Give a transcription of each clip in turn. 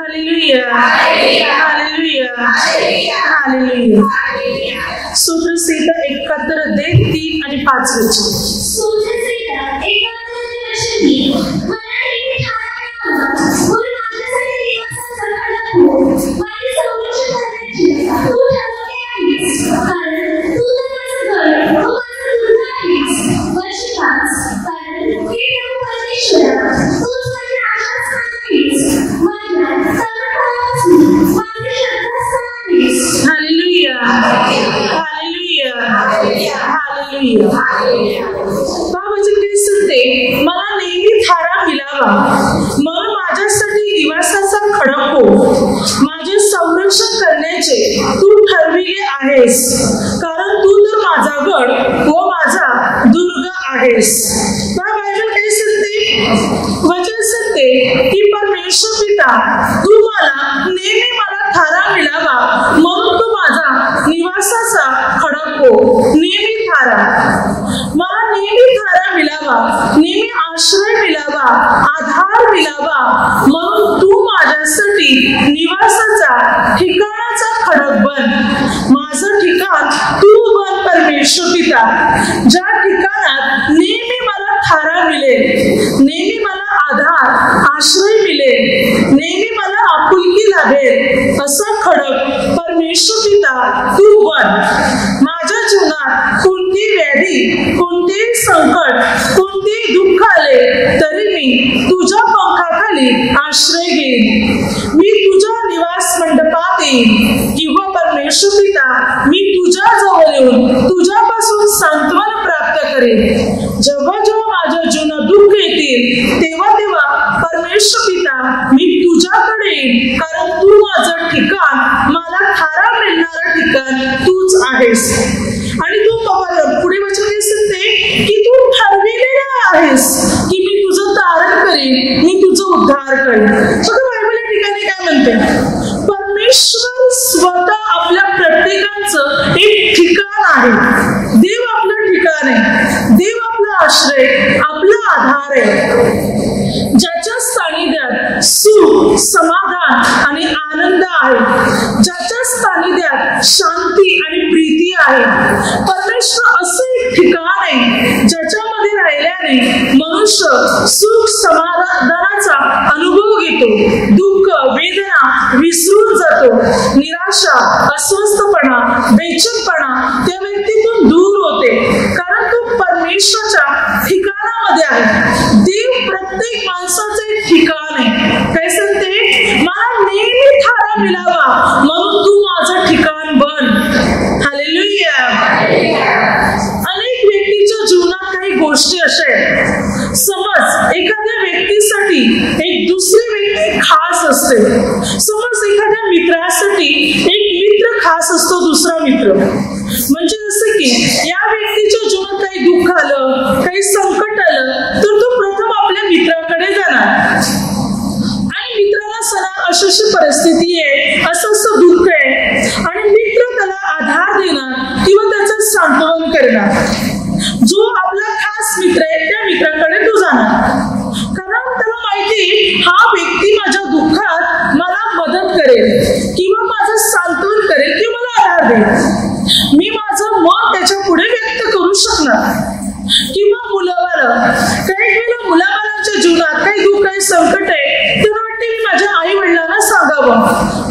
Hallelujah, hallelujah, hallelujah. सूत्रसंहिता 71 अध्याय 3 आणि 5 वचन. सूत्रसंहिता 71 वर्षी मराठी ठाण्यावर माझ्यासाठी देवाचा खडा हो, माझे संरक्षण करण्याची तू ठरवले आहेस, कारण तू तर माझं घर व माझं दुर्ग आहेस. वर्ष 5. कारण हे देव परमेश्वरा, तूच माझी आशास्थान आहेस, माझ्या सर्वकाळापासून माझे श्रद्धास्थान आहेस. Hallelujah, hallelujah, hallelujah. बाबाजी काय सांगते, मला नेहमी थारा मिळावा, मग माझ्यासाठी निवासाचा खडक हो, माझे संरक्षण करण्याचे तू ठरविले आहेस, कारण तू तर माझा गड व माझा दुर्ग आहेस. बायबल काय सांगते, वचन सांगते की परमेश्वर पिता, तू नेहमी मला थारा मिळावा, म्हणून तू माझा निवासाचा खडक हो. नेहमी थारा, मला नेहमी थारा मिळावा, नेहमी आश्रय मिळावा, आधार मिळावा, म्हणून तू माझ्यासाठी निवासाचा ठिकाणाचा खडक बन. माझं ठिकाण तू बन परमेश्वर पिता, ज्या ठिकाणात नेहमी मला थारा मिळेल, नेहमी मला आधार आश्रय मिळेल, नेहमी मला आपुलकी लाभेल, असा खडक परमेश्वर पिता तू बन. माझ्या जीवनात कोणती व्याधी, कोणतेही संकट, कोणतेही दुःख आले तरी मी तुझ्या पंखाखाली आश्रय घेईन. मी तुझ्या निवास मंडपात येईन, किंवा परमेश्वर पिता मी तुझ्या जवळ येऊन तुझ्यापासून सांत्वन प्राप्त करेन. जेव्हा जेव्हा माझ्या जीवनात दुःख येतील तेव्हा तेव्हा परमेश्वर पिता मी तुझ्याकडे येईन, कारण तू माझं ठिकाण, मला थारा मिळणारं ठिकाण तूच आहेस. आणि तू पुढे वचन काय सांगते की तू ठरविलेला आहेस की मी तुझं तारण करीन, मी तुझं उद्धार करीन. बघा बायबल या ठिकाणी काय म्हणते, परमेश्वर स्वतः आपल्या प्रत्येकाचं एक ठिकाण आहे. देव आपलं ठिकाण आहे, देव आपला आश्रय, आपला आधार आहे, ज्याच्या सानिध्यात सुख, समाधान आणि आनंद आहे, ज्याच्या सानिध्यात शांती आणि प्रीती आहे. परमेश्वर असं एक ठिकाण आहे ज्याच्यामध्ये राहिल्याने मनुष्य सुख समाधानाचा अनुभव घेतो, दुःख वेदना विसरून जातो, निराशा, अस्वस्थपणा, बेचैनपणा त्या व्यक्तीतून दूर होते, कारण तो परमेश्वराच्या ठिकाणामध्ये आहे. देव प्रत्येक माणसाचं एक ठिकाण आहे. काय सांगते, मला नेहमी थारा मिळावा, म्हणून तू माझं ठिकाण बन. हालेलुया. अनेक व्यक्तीच्या जीवनात काही गोष्टी अशा आहेत, समज एखाद्या व्यक्तीसाठी एक दुसरी व्यक्ती खास असते. समज एखाद्या मित्रासाठी एक मित्र खास असतो, दुसरा मित्र. म्हणजे जसं की या व्यक्तीच्या जीवनात काही दुःख आलं, काही संकट आलं तर तो प्रथम आपल्या मित्राकडे जाणार आणि मित्राला सांगणार अशी अशी परिस्थिती आहे, असं असं दुःख आहे, आणि मित्र त्याला आधार देणार किंवा त्याचं सांत्वन करणार. जो आपला खास मित्र आहे त्या मित्राकडे तो जाणार, कारण त्याला माहिती हा व्यक्ती माझ्या दुःखात मला मदत करेल किंवा माझं सांत्वन करेल किंवा मला आधार देईल. मी माझं मत त्याच्या पुढे व्यक्त करू शकणार. किंवा मुलाबाळ, काही वेळेला मुलाबाळांच्या जीवनात काही दुःख आहे, संकट आहे, तर वाटते मी माझ्या आई वडिलांना सांगावं.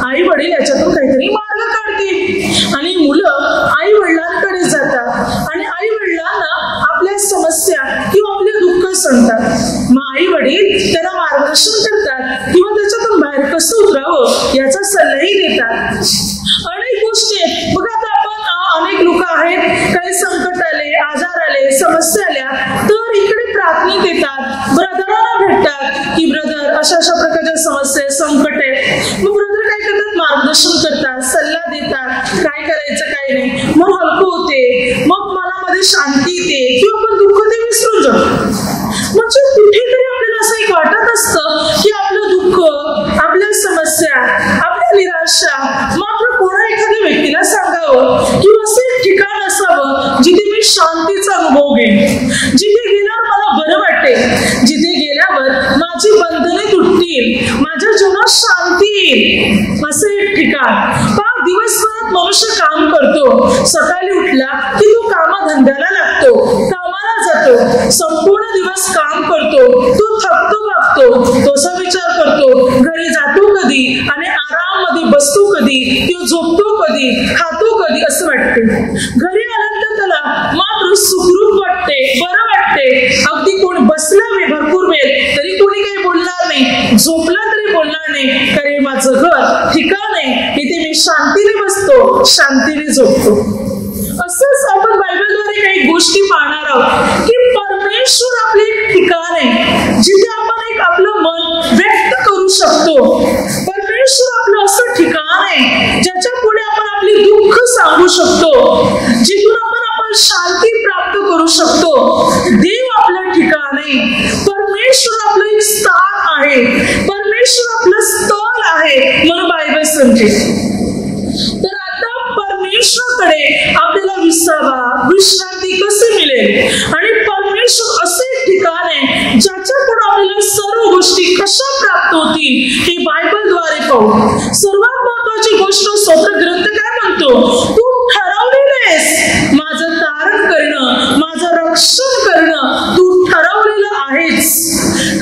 आई वडील याच्यातून काहीतरी मार्ग काढतील आणि मुलं आई वडिलांकडे जातात आणि आई वडिलांना आपल्या समस्या किंवा आपले दुःख सांगतात. मग आई वडील त्याला मार्गदर्शन करतात किंवा त्याच्यातून बाहेर कसं उतरावं याचा सल्लाही देतात. अनेक गोष्टी आहेत. बघा आता आपण अनेक लोक आहेत, काही संकट आले, आजार आले, समस्या आल्या तर इकडे प्रार्थना देतात, ब्रदरांना भेटतात की ब्रदर अशा अशा प्रकारच्या समस्या संकट आहे. मग ब्रदर काय करतात, मार्गदर्शन करतात, सल्ला देतात, काय करायचं काय नाही, मग हलकं होते, मग मनामध्ये शांती येते किंवा आपण दुःख ते विसरून जातो. म्हणजे कुठेतरी आपल्याला असं एक वाटत असतं की आपलं दुःख, आपल्या समस्या, आपल्या निराशा मात्र कोणा एखाद्या व्यक्तीला सांगावं किंवा असं ठिकाण असावं जिथे मी शांतीचा अनुभव घेईन, जिथे गेल्यावर मला बरं वाटेल, जिथे गेल्यावर माझी बंधने तुटतील, माझ्या जीवनात शांती येईल. ठिकाण. पहा, दिवसभरात मनुष्य काम करतो. सकाळी उठला की तो कामाधंद्याला लागतो, कामाला जातो, संपूर्ण दिवस काम करतो, तो थकतो भागतो, तोचा विचार करतो घरी जातो कधी आणि आराममध्ये बसतो कधी, तो झोपतो कधी, खातो कधी असं वाटते. घरी आल्यानंतर त्याला मात्र सुखरूप वाटते, बरं वाटते. अगदी कोण बसला भरपूर वेळ तरी कोणी काही बोलणार नाही, झोपला तरी बोलणार नाही, कारण माझं घर ठिकाण आहे, इथे मी शांतीने बसतो, शांतीने झोपतो. असंच आपण बायबलद्वारे काही गोष्टी पाहणार आहोत की परमेश्वर आपले एक ठिकाण आहे जिथे आपण एक आपलं मन व्यक्त करू शकतो. परमेश्वर आपलं असं ठिकाण आहे ज्याच्या पुढे आपण आपली दुःख सांगू शकतो, जिथून आपण शांती प्राप्त करू शकतो. देव आपलं ठिकाण आहे, परमेश्वर आपलं एक स्थान आहे, परमेश्वर आपलं स्थळ आहे म्हणून बायबल सांगते. तर आता परमेश्वराकडे आपल्याला विश्रांती कशी मिळेल आणि परमेश्वर असे ठिकाण आहे ज्याच्याकडून आपल्याला सर्व गोष्टी कशा प्राप्त होतील हे बायबलद्वारे पाहू. सर्वात महत्वाची गोष्ट स्तोत्र ग्रंथ काय म्हणतो? तू ठरवलेलं आहेस माझं तारण करणं, माझं रक्षण करणं, तू ठरवलेलं आहेस,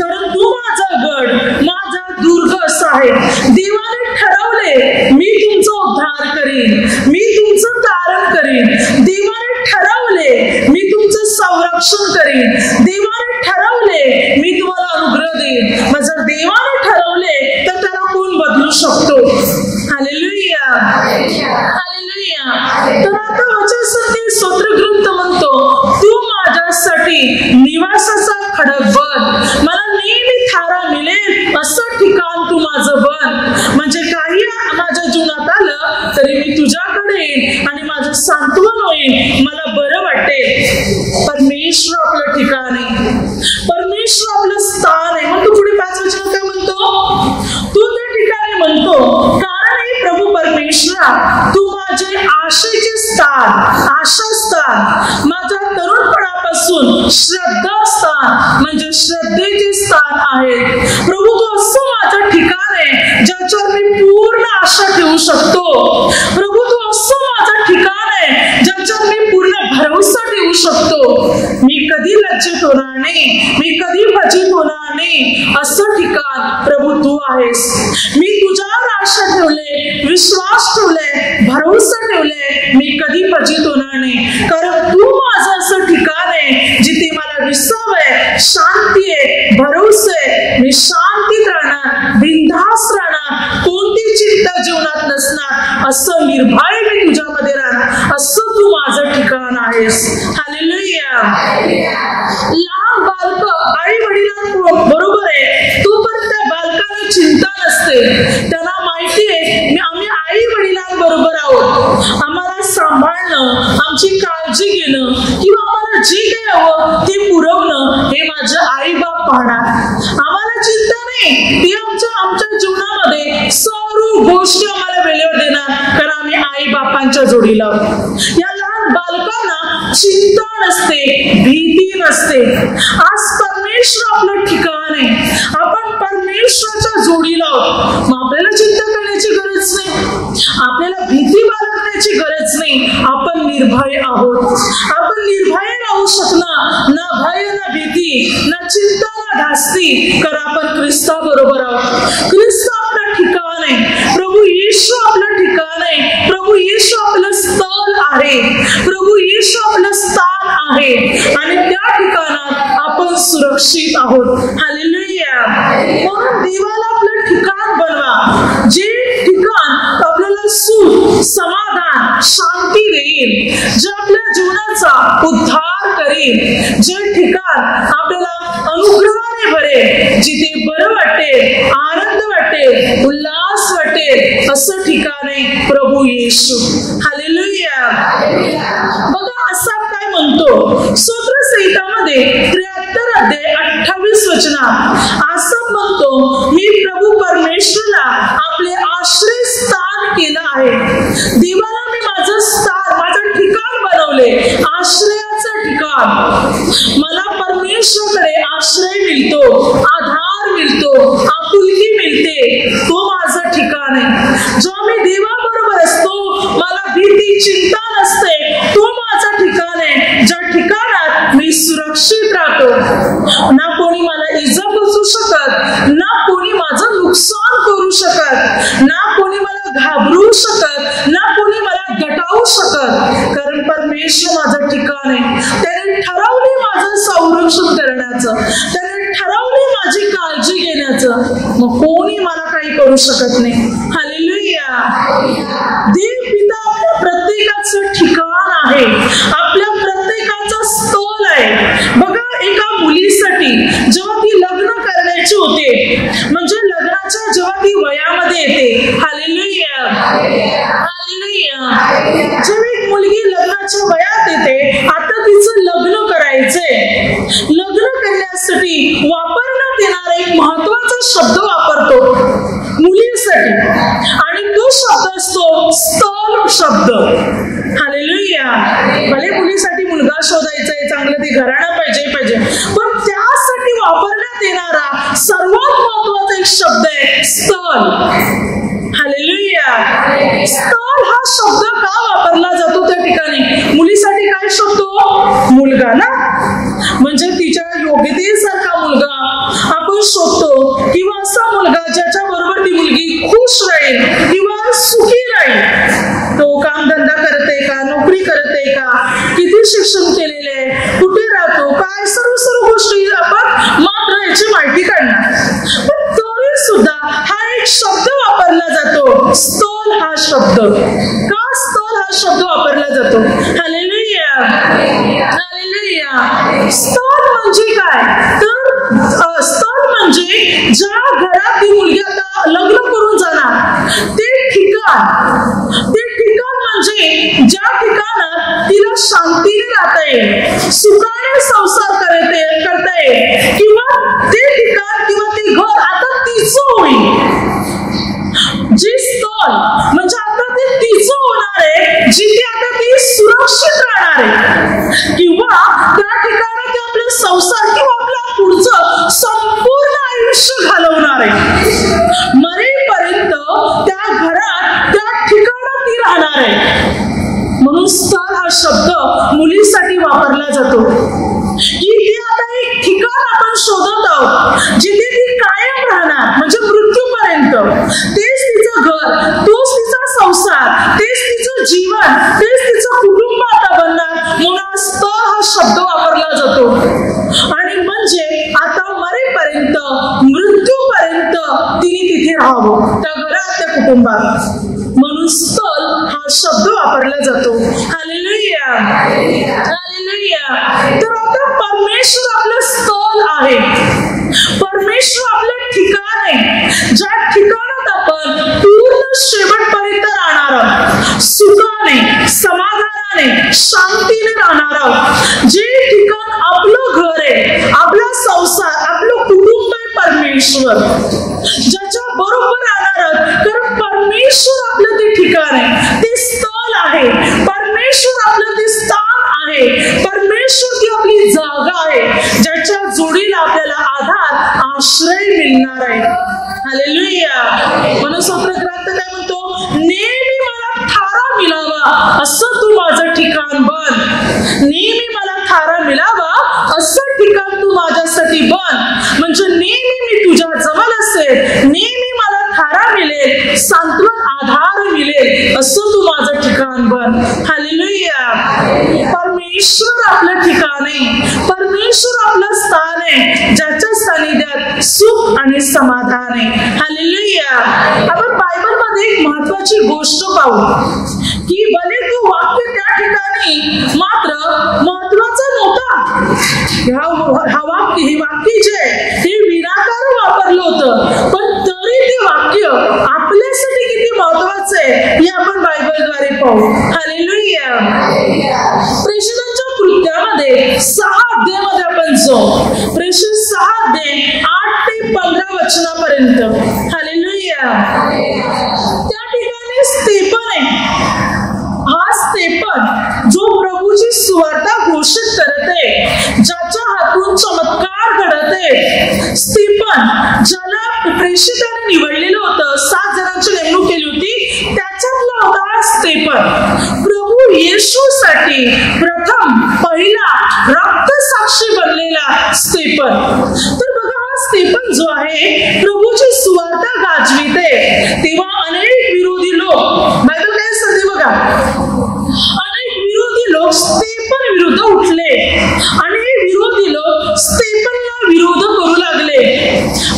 कारण तू माझा गड, माझा दुर्ग असा आहे. देवाने ठरवले मी तुमचा उद्धार करीन, मी तुमचं तारण करीन. देवाने ठरवले मी तुमचं संरक्षण करीन, देवाने ठरवले मी तुम्हाला अनुग्रह देईन. मग जर देवाने ठरवले तर त्याला कोण बदलू शकतो? Hallelujah, hallelujah. तर आता वचनसंहितेत स्तोत्र ग्रंथ म्हणतो तू माझ्यासाठी निवासाचा खडक बन, मला नेहमी थारा मिळेल असं ठिकाण तू माझं बन. म्हणजे काही माझ्या जीवनात आलं तरी मी तुझ्याकडे येईन आणि माझं सांत्वन होईल, मला बरं वाटेल. परमेश्वर आपलं ठिकाण आहे, परमेश्वर आपलं स्थान आहे. मग तू पुढे 5 वचन काय म्हणतो? तू त्या ठिकाणी म्हणतो कारण हे प्रभू परमेश्वरा तू माझे आशेचे स्थान, आशास्थान, माझ्या तरुणपणापासून श्रद्धास्थान म्हणजे श्रद्धेचे स्थान आहे. प्रभू तू असं माझं ठिकाण आहे ज्याच्यावर मी पूर्ण आशा ठेवू शकतो. प्रभू तू असं माझं ठिकाण आहे ज्याच्यावर मी पूर्ण भरोसा ठेवू शकतो. मी कधी लज्जित होणार नाही, मी कधी फजित होणार नाही, असं ठिकाण प्रभू तू आहेस. मी तुझ्यावर आशा ठेवले, विश्वास ठेवले, भरोसा ठेवले, मी कधी फजित होणार नाही, कारण तू माझं असं ठिकाण आहे जिथे मला विसाव आहे, शांती आहे, भरोसा आहे. मी शांतीत राहणार, बिनधास्त राहणार, कोणती चिंता जीवनात नसणार, असं निर्भय मी तुझ्यामध्ये राहणार, असं तू माझं ठिकाण आहेस. हालेलुया. लहान बालक आई वडिलांबरोबर आहे तोपर्यंत त्या बालकाला चिंता नसते, त्यांना माहिती आहे आम्ही आई वडिलांबरोबर आहोत, आम्हाला सांभाळणं, आमची काळजी घेणं किंवा आम्हाला जे काही हवं ते पुरवणं हे माझे आई बाप पाहणार. आम्हाला चिंता नाही, ते आमच्या जीवनामध्ये सर्व गोष्टी आम्हाला वेळेवर देणार, कारण आम्ही आई बापांच्या जोडीला आहोत. या लहान बालकांना चिंता नसते, भीती नसते. आज परमेश्वर आपलं ठिकाण आहे, आपण परमेश्वराच्या जोडीला आहोत. मग आपल्याला चिंता करण्याची गरज नाही, आपल्याला भीती बाळगण्याची गरज नाही. आपण निर्भय आहोत, आपण निर्भय राहू शकणार, ना भय ना भीती, ना चिंता ना धास्ती, कारण आपण ख्रिस्ता बरोबर आहोत. ख्रिस्त आपलं ठिकाण आहे, प्रभू येशू आपलं ठिकाण आहे, प्रभू येशू आपलं स्थळ आहे, प्रभू येशू आपलं स्थान आहे आणि त्या ठिकाणात आपण सुरक्षित आहोत. हालेलुया. म्हणून देवाला आपलं ठिकाण बनवा, जे ठिकाण आपल्याला सुख, समाधान, शांती देईल, जे आपल्या जीवनाचा उद्धार करेल, जे ठिकाण आपल्याला अनुग्रहाने भरेल, जिथे बरं वाटेल, आनंद वाटेल, उल्हास वाटेल, असं ठिकाण आहे प्रभू येशू. हालेलुया. बघा असा काय म्हणतो स्तोत्र संहितामध्ये 73 अध्याय 28 वचनात असं म्हणतो मी प्रभू परमेश्वराला आपले आश्रय स्थान केलं आहे. देवाला मी माझं स्थान, माझं ठिकाण बनवले, आश्रयाचं ठिकाण. मला परमेश्वराकडे आश्रय मिळतो, आधार मिळतो, आपुलकी मिळते, तो माझं ठिकाण आहे. जो मी देवा शकत, ना कोणी मला घाबरू शकत, ना कोणी मला दटावू शकत, कारण परमेश्वर माझं ठिकाण आहे. त्याने ठरवले माझं संरक्षण करण्याचं, त्याने ठरवले माझी काळजी घेण्याचं, मग कोणी मला काही करू शकत नाही. हालेलुया. देव पिता आपल्या प्रत्येकाचं ठिकाण आहे, आपल्या प्रत्येकाचं स्थळ आहे. बघा, एका मुलीसाठी जेव्हा ती लग्न करण्याची होते, म्हणजे लग्नाच्या जेव्हा ती वयामध्ये येते, हालेलुया हालेलुया, जेव्हा एक मुलगी लग्नाच्या वयात येते, आता तिचं लग्न करायचंय, लग्न करण्यासाठी वापरण्यात येणारा एक महत्वाचा शब्द वापरतो मुलीसाठी, आणि तो शब्द असतो स्थळ शब्द. हालेलुया. भले मुलीसाठी मुलगा शोधायचा आहे, चांगलं ते घराणं पाहिजे, पण त्यासाठी वापरण्यात येणारा सर्वात महत्वाचा एक शब्द आहे स्थळ. हालेलुया. स्थळ हा शब्द का वापरला जातो त्या ठिकाणी? मुलीसाठी काय शोधतो? मुलगा ना, म्हणजे तिच्या योग्यतेसारखा मुलगा आपण शोधतो, किंवा असा मुलगा ज्याच्या बरोबर ती मुलगी खुश राहील किंवा सुखी राहील. तो कामधंदा करते का, नोकरी करते का, किती शिक्षण केलेले आहे, कुठे राहतो, काय, सर्व गोष्टी आपण मात्र याची माहिती काढणार. पण तरी सुद्धा हा एक शब्द वापरला जातो, स्थळ हा शब्द. का स्थळ हा शब्द वापरला जातो? Hallelujah hallelujah. स्थळ म्हणजे काय? तर स्थळ म्हणजे ज्या घरात ती मुलगी आता लग्न करून जाणार ते ठिकाण म्हणजे ज्या ठिकाणात तिला शांतीने राहता येईल, सुखाने संसार करता येईल, किंवा ते ठिकाण किंवा ते घर आता तिचं होईल. जे स्थळ म्हणजे आता ते तिचं होणार आहे, जिथे आता ती सुरक्षित राहणार आहे, किंवा त्या ठिकाणी ते आपलं संसार किंवा आपलं पुढचं संपूर्ण आयुष्य घालवणार आहे. मरेपर्यंत त्या घरात, त्या ठिकाणात ती राहणार आहे. म्हणून स्थळ हा शब्द मुलीसाठी वापरला जातो, की ते आता एक ठिकाण आपण शोधत आहोत जिथे ती कायम राहणार, म्हणजे मृत्यूपर्यंत. तेच तिचं घर, तोच तिचा संसार, तेच तिचं जीवन, तेच तिचं कुटुंब आता बनणार. म्हणून स्थळ हा शब्द वापरला जातो. आणि म्हणजे आता मरेपर्यंत, मृत्यूपर्यंत तिने तिथे राहावं, त्या घरात, त्या कुटुंबात. म्हणून स्थळ हा शब्द वापरला जातो. Hallelujah hallelujah. तर आता परमेश्वर आपलं स्थळ आहे, परमेश्वर आपलं ठिकाण आहे, ज्या ठिकाणात आपण पूर्ण शेवटपर्यंत राहणार आहोत, सुखाने, समाधानाने, शांतीने राहणार आहोत. जे ठिकाण आपलं घर आहे, आपला संसार, आपलं कुटुंब आहे परमेश्वर, ज्याच्या बरोबर राहणार आहोत, कारण परमेश्वर आपलं ते ठिकाण आहे, ते स्थळ आहे. परमेश्वर आपलं ते स्थान आहे, परमेश्वर ती आपली जागा आहे, ज्याच्या जोडीला आपल्याला आधार, आश्रय मिळणार आहे. हालेलुया. म्हणून स्तोत्र ग्रंथ काय म्हणतो? नेहमी मला थारा मिळावा असं तू माझं ठिकाण बन. नेहमी मला थारा मिळावा असं ठिकाण तू माझ्यासाठी बन, म्हणजे नेहमी मी तुझ्या जवळ असेल, नेहमी मला थारा मिळेल, सांत्वन, आधार मिळेल, असं तू माझं ठिकाण बन. हालेलुया. परमेश्वर आपलं ठिकाण आहे, परमेश्वर आपलं स्थान आहे, ज्याच्या सानिध्यात सुख आणि समाधान आहे. हालेलुया. आपण बायबल मध्ये एक महत्वाची गोष्ट पाहू, की भले तो वाक्य त्या ठिकाणी मात्र महत्वाचं नव्हतं. हे वाक्य जे हे विनाकारण वापरलं होतं, पण तरी ते वाक्य आपल्यासाठी किती महत्वाचं आहे हे आपण बायबलद्वारे पाहू. हालेलुया. प्रेषितांच्या कृत्यामध्ये 6 अध्यायामध्ये आपण जाऊ. प्रेषित 6 अध्याय 8 ते 15 वचनापर्यंत. हालेलुया. त्या ठिकाणी स्तेफन आहे. हा स्तेफन जो प्रभूची सुवार्ता घोषित करत आहे, ज्याच्या हातून चमत्कार घडत आहे. स्तेफन ज्याला प्रेषिताने निवडलेलं होतं, 7 जणांची नेमणूक केली होती, त्याच्यातला होता हा स्तेफन. प्रभू येशूसाठी प्रथम पहिला रक्तसाक्षी बनलेला स्तेफन. तर बघा, हा स्तेफन जो आहे प्रभूची सुवार्ता गाजविते, तेव्हा अनेक विरोधी लोक, बायबल काय सांगते बघा, अनेक विरोधी लोक स्तेफन विरुद्ध उठले आणि हे विरोधी लोक स्तेफनला विरोध करू लागले.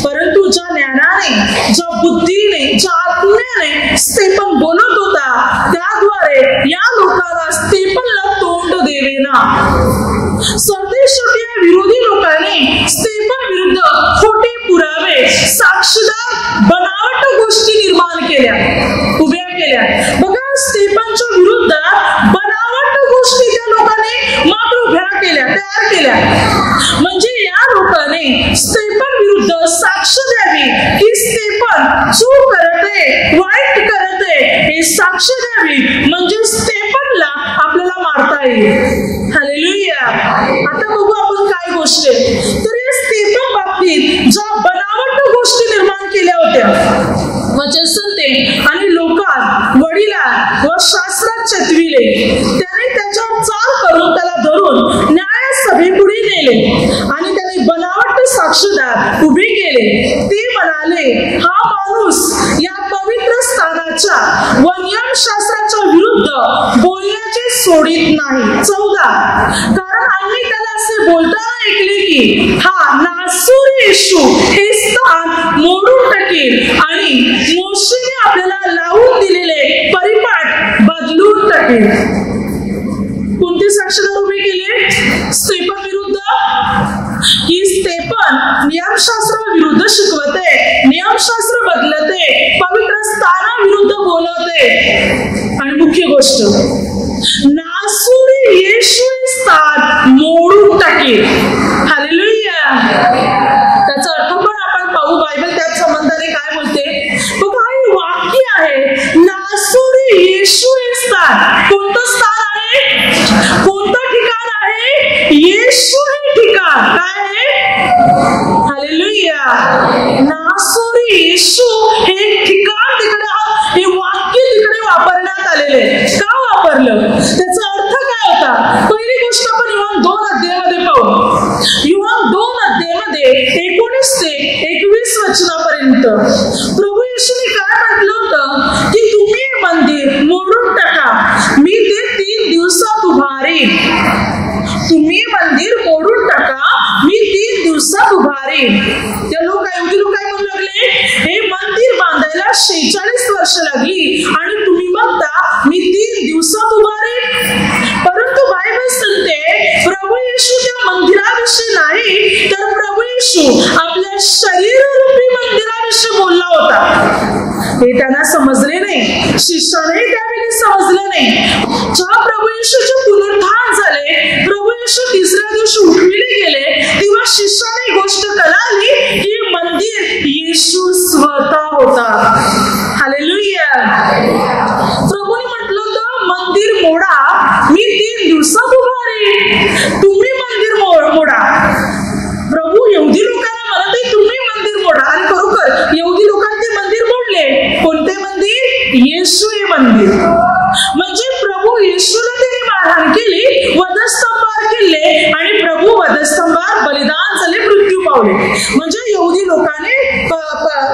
परंतु ज्या ज्ञानाने, ज्या बुद्धीने, ज्या आत्म्याने स्तेफन बोलत होता, त्याद्वारे या लोकांना स्तेफनला तोंड देवेना. सरदेशोटी विरोधी लोकांनी स्तेफन विरुद्ध खोटे पुरावे, साक्षीदार, बनावट गोष्टी निर्माण केल्या, उभ्या केल्या. बघा, स्तेफनच्या विरुद्धात बनावट गोष्टी त्या लोकांनी मात्र उभ्या केल्या, तयार केल्या. म्हणजे या लोकांनी स्तेफन विरुद्ध साक्ष द्यावी की स्तेफन चूक करते, वाईट करते, हे साक्ष द्यावी, म्हणजे स्तेफनला आपल्याला मारता येईल. हालेलुया. आता बघू आपण काय गोष्टी, तर या स्तेफन बाबतीत ज्या बनावट गोष्टी निर्माण केल्या होत्या, वचन सांगते, आणि लोकात, वडिला व शास्त्रात चतविले, त्याने त्याच्यावर चाल करून त्याला धरून न्यायसभेपुढे नेले आणि त्याने बनावट साक्षीदार उभे केले. ते म्हणाले, हा माणूस या पवित्र स्थानाच्या व नियमशास्त्राच्या विरुद्ध बोलण्याचे सोडित नाही. 14, कारण आम्ही त्याला असे बोलताना ऐकले की हा नासुरी येशू हे स्थान मोडून टाकेल आणि मोशेने आपल्याला लावून दिलेले परिपाठ बदलून टाकेल. कोणते साक्षीदार उभे केले स्तेफन विरुद्ध? की स्तेफन नियमशास्त्र विरुद्ध शिकवते, नियमशास्त्र बदलते, पवित्र स्थानाविरुद्ध बोलवते. आणि मुख्य गोष्ट, नासुरी येशू स्थान मोडून टाकेल. हालेलुया. त्याचा अर्थ पण आपण पाहू, बायबल त्याच संबंधाने काय बोलते बघा. हे वाक्य आहे, नासुरी येशू स्थान. कोणतं स्थान आहे? कोणतं ठिकाण आहे? येशू हे ठिकाण काय आहे? हालेलुया. नासुरी येशू हे ठिकाण तिकडे, हे वाक्य तिकडे वापरण्यात आलेले. का वापरलं? त्याचा अर्थ काय होता? पहिली गोष्ट आपण योहान 2 अध्यायामध्ये पाहू. योहान 2 अध्यायामध्ये 19 ते 21 वचनापर्यंत प्रभू येशूने काय म्हटलं होतं की तुम्ही हे मंदिर मोडून टाका, मी ते 3 दिवसात उभारेन. तुम्ही मंदिर मोडून टाका, मी 3 दिवसात उभारेन. त्या यहुदी लोक काय म्हणू लागले, हे मंदिर बांधायला 46 वर्ष लागली आणि तुम्ही म्हणता मी 3 दिवसात उभारेन. परंतु बायबल सांगते प्रभू येशू त्या मंदिराविषयी नाही, तर प्रभू येशू आपल्या शरीररूपी मंदिराविषयी बोलला होता. हे त्यांना समजले नाही, शिष्याने त्यावेळी समजले नाही. जेव्हा प्रभू येशूचे पुनरुत्थान झाले, प्रभू येशू तिसऱ्या दिवशी उठविले गेले, तेव्हा शिष्याने गोष्ट कळाली की मंदिर येशू स्वतः होता. हालेलुया. प्रभूने म्हटलं होतं मंदिर मोडा, मी 3 दिवसात उभारेन. तुम्ही मंदिर मोडा. प्रभू यहुदी लोकांना म्हणते तुम्ही मंदिर मोडा, आणि खरोखर यहुदी लोकांनी मंदिर मोडले. कोणते मंदिर? येशू हे मंदिर. म्हणजे प्रभू येशूला त्यांनी मारहाण केली, वधस्तंभावर केले, आणि प्रभू वधस्तंभावर बलिदान झाले, मृत्यू पावले. म्हणजे यहुदी लोकांनी,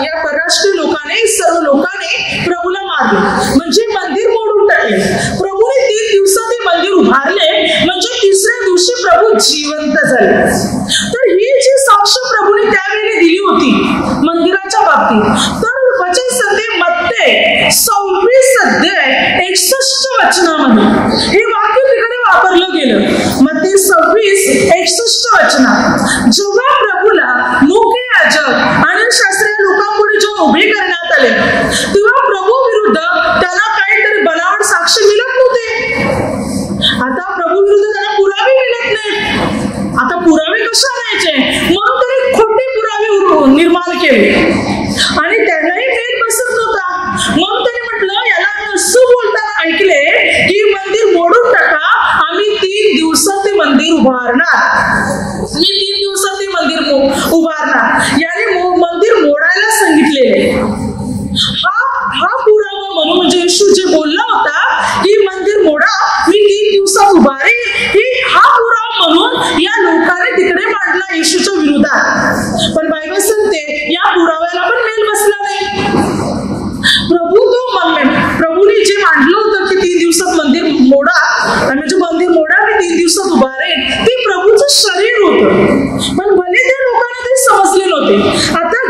या परराष्ट्रीय लोकांनी, सर्व लोकांनी प्रभूला मारले, म्हणजे मंदिर मोडून टाकले. प्रभूने 3 दिवसात ते मंदिर उभारले, म्हणजे तिसऱ्या दिवशी प्रभू जिवंत झाले. तर ही जी साक्ष प्रभूने त्यावेळी दिली होती मंदिराच्या बाबतीत, तर वचन सांगते मत्ते 26 अध्याय 61 वचनामध्ये हे वाक्य तिकडे वापरलं गेलं. मत्ते 26:61 वचनात जेव्हा प्रभूला मुख्य याजक आणि शास्त्रीय लोकांपुढे जेव्हा उभे करण्यात आले, तेव्हा प्रभू विरुद्ध त्यांना काहीतरी बनावट साक्ष मिळत नव्हते. आता प्रभू विरुद्ध त्यांना पुरावे मिळत नाहीत. आता पुरावे कशा आणायचे? म्हणून त्यांनी खोटे पुरावे निर्माण केले आणि त्यांनाही फेल बसत नव्हता. मग त्यांनी म्हटलं, याला आम्ही असं बोलताना ऐकले की मंदिर मोडून टाका, आम्ही 3 दिवसात ते मंदिर उभारणार. मी 3 दिवसात ते मंदिर उभारणार. याने मंदिर मोडायला सांगितलेले. हा पुरावा म्हणून, म्हणजे येशू जे बोलला होता की मंदिर मोडा, मी 3 दिवसात उभारेन, हा पुरावा म्हणून या लोकांनी तिकडे मांडला येशूच्या विरोधात. पण बायबल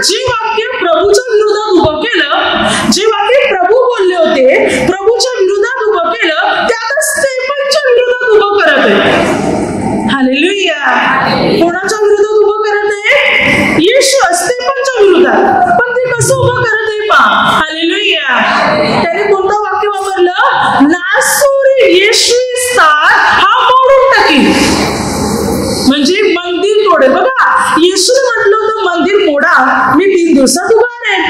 जे वाक्य प्रभूच्या विरोधात उभं केलं, जे वाक्य प्रभू बोलले होते, प्रभूच्या विरोधात उभं केलं, ते आता स्तेफनच्या विरोधात उभं करत आहे. हालेलुया. कोणाच्या विरोधात उभं करत आहे? येशू स्तेफनच्या विरोधात. पण ते कसं उभं करत आहे पहा. हालेलुया. त्याने कोणतं वाक्य वापरलं? नासोरी येशू स्थान हा मोडून टाकील. म्हणजे मंदिर तोडे. बघा, येशूने म्हटलं होतं मंदिर मोडा, मी 3 दिवसात उभारेन.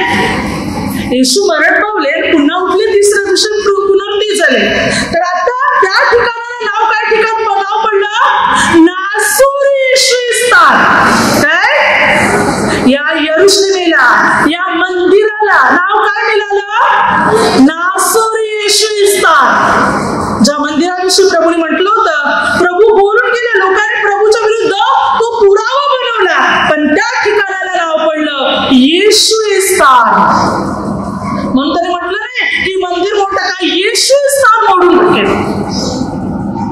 येशू मरण पावले, पुन्हा उठले, तिसऱ्या दिवशी पुनरुत्थान झाले. तर आता त्या ठिकाणाला नाव काय नाव पडलं? नासोरी येशू स्थान. काय? या यरुशलेमेला, या मंदिराला नाव काय मिळालं? नासोरी येशू स्थान. ज्या मंदिराविषयी प्रभूने म्हटलं होतं, प्रभू बोलून गेले, लोकांनी प्रभूच्या विरुद्ध तो पुरावा बनवला, पण त्या ठिकाणाला नाव पडलं येशू स्थान. म्हणून त्याने म्हटलं नाही की मंदिर मोठं काय, येशू स्थान मोडून टाकेल.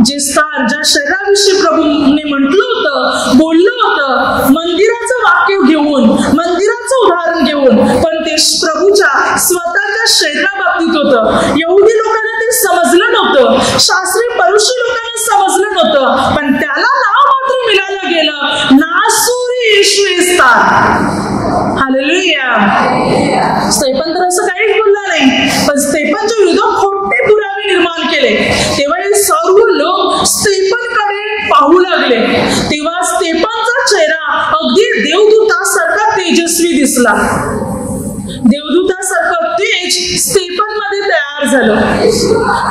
जे स्थान, ज्या शरीराविषयी प्रभूने म्हटलं होतं, बोललं होतं, मंदिराचं वाक्य घेऊन, मंदिराचं उदाहरण घेऊन, पण ते प्रभूच्या स्वतःच्या शरीराबाबतीत होतं. यहुदी लोकांना ते समजलं नव्हतं, शास्त्री परुषी लोकांना समजलं नव्हतं, पण त्याला नाव मात्र मिळालं गेलं, नासोरी येशू स्थान. हालेलुया. स्तेफन तर असं काहीच बोलला नाही, पण स्तेफनच्या विरुद्ध खोटे पुरावे निर्माण केले. तेव्हा हे सर्व लोक स्तेफनकडे पाहू लागले. तेव्हा स्तेफनचा चेहरा अगदी देवदूतासारखा तेजस्वी दिसला. देवदूतासारखं तेज स्तेफन मध्ये तयार झालं.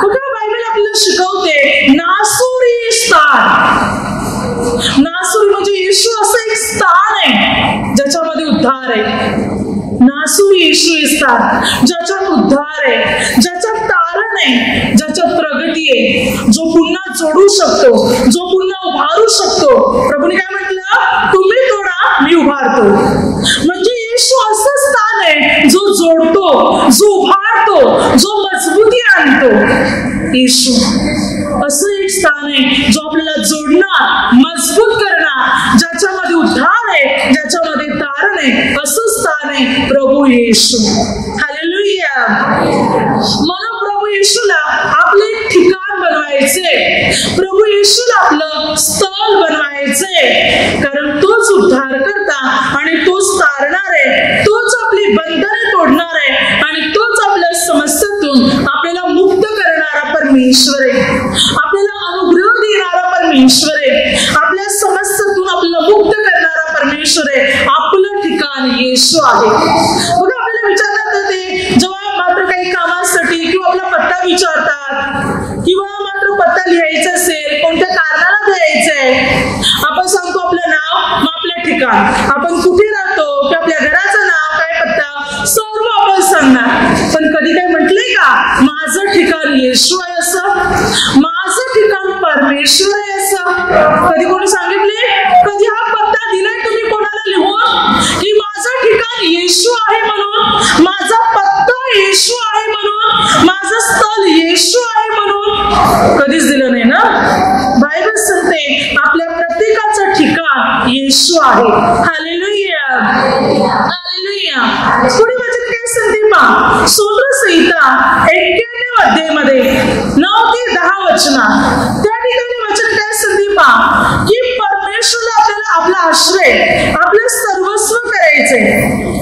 बघा, बायबल आपल्याला शिकवते नासोरी स्थान. नासोरी म्हणजे येशू असं एक स्थान आहे ज्याच्यामध्ये उद्धार आहे. नासोरी येशू स्थान, ज्याच्यात उद्धार आहे, ज्याच्यात तारण आहे, ज्याच्यात प्रगती आहे, जो पुन्हा जोडू शकतो, जो पुन्हा उभारू शकतो. प्रभूने काय म्हटलं? तुम्ही तोडा, मी उभारतो. म्हणजे येशू असं स्थान आहे जो जोडतो, जो उभारतो, जो मजबूती आणतो. येशू असं एक स्थान आहे जो आपल्याला जोडणार, मजबूत करणार, ज्याच्यामध्ये उद्धार आहे, ज्याच्यामध्ये तारण आहे, असं स्थान आहे प्रभू येशू. हालेलुया. म्हणून प्रभू येशूला आपलं एक ठिकाण बनवायचे, प्रभू येशूला आपलं स्थळ बनवायचे, कारण तोच उद्धार करता आणि तोच तारणार आहे, तोच आपली बंधने तोडणार आहे आणि तोच आपल्या समस्येतून आपल्याला मुक्त करणारा परमेश्वर आहे, आपल्याला अनुग्रह देणारा परमेश्वर आहे, आपल्या समस्येतून आपल्याला मुक्त करणारा परमेश्वर आहे. आपलं ठिकाण येशू आहे. बघा, आपल्याला विचारतात ते जेव्हा मात्र काही कामासाठी किंवा आपला पत्ता विचारतात, किंवा मात्र पत्ता लिहायचा असेल, कोणत्या कारणाला द्यायचंय, आपण सांगतो आपलं नाव, मग आपलं ठिकाण, आपण कुठे राहतो, की आपल्या घराचं नाव, काय पत्ता, सर्व आपण सांगणार. पण कधी काय म्हटलंय का माझं ठिकाण येशू आहे असं, माझं ठिकाण परमेश्वर आहे असं? कधी कोणी सांगितले? कधी हा पत्ता दिलाय तुम्ही कोणाला लिहून की माझं ठिकाण येशू आहे म्हणून, माझा पत्ता येशू आहे म्हणून, माझं स्थळ येशू आहे म्हणून? कधीच दिलं नाही ना. बायबल सांगते आपल्या प्रत्येकाचं ठिकाण येशू आहे. हालेलुया. हालेलुया. पुढे वचन काय सांगते पहा, स्तोत्र संहिता 91 अध्यायामध्ये 9 ते 10 वचना, त्या ठिकाणी वचन काय सांगते पहा की परमेश्वरला आपल्याला आपला आश्रय, आपलं सर्वस्व करायचंय.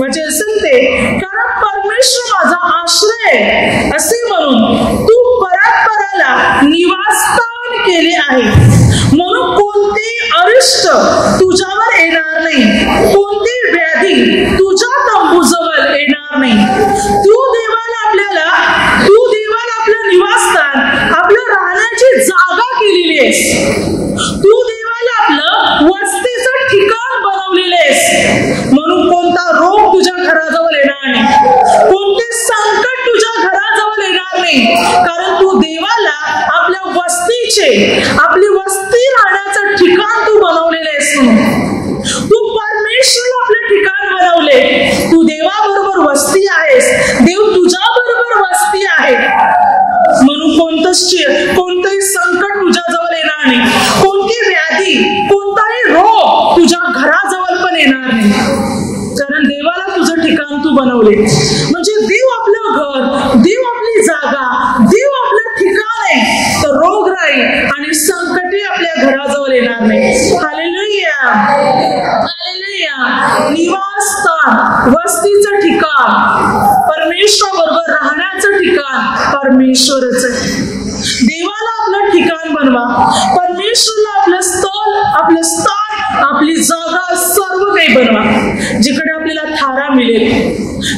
वचन सांगते कारण परमेश्वर माझा आश्रय असे म्हणून तू परात्पराला निवासस्थान केले आहे, म्हणून कोणते अरिष्ट तुझ्यावर येणार नाही, कोणती व्याधी तुझ्या तंबूजवळ येणार नाही. तू देवाला आपलं निवासस्थान, आपलं राहण्याची जागा केलेली आहेस. तू देवाला आपलं वस्तीचं ठिकाण बनवलेलं आहेस, म्हणून कोणता रोग तुझ्या घराजवळ येणार नाही, कोणते संकट तुझ्या घराजवळ येणार नाही, कारण तू देवाला आपल्या वस्तीचे, आपली वस्ती राहण्याचं ठिकाण तू बनवलेलं आहेस. तू परमेश्वर आपलं ठिकाण बनवले, तू देवाबरोबर वस्ती आहेस, देव तुझ्या बरोबर वस्ती आहे, म्हणून कोणतंही संकट तुझ्याजवळ येणार नाही, कोणती व्याधी, कोणताही रोग तुझ्या घराजवळ पण येणार नाही, कारण देवाला येणार नाही. Hallelujah, hallelujah. निवासस्थान, वस्तीचं ठिकाण, परमेश्वराबरोबर राहण्याचं ठिकाण परमेश्वरच आहे. देवाला आपलं ठिकाण बनवा, परमेश्वरला आपलं स्थान, आपली जागा, सर्व काही बनवा, जिकडे आपल्याला थारा मिळेल,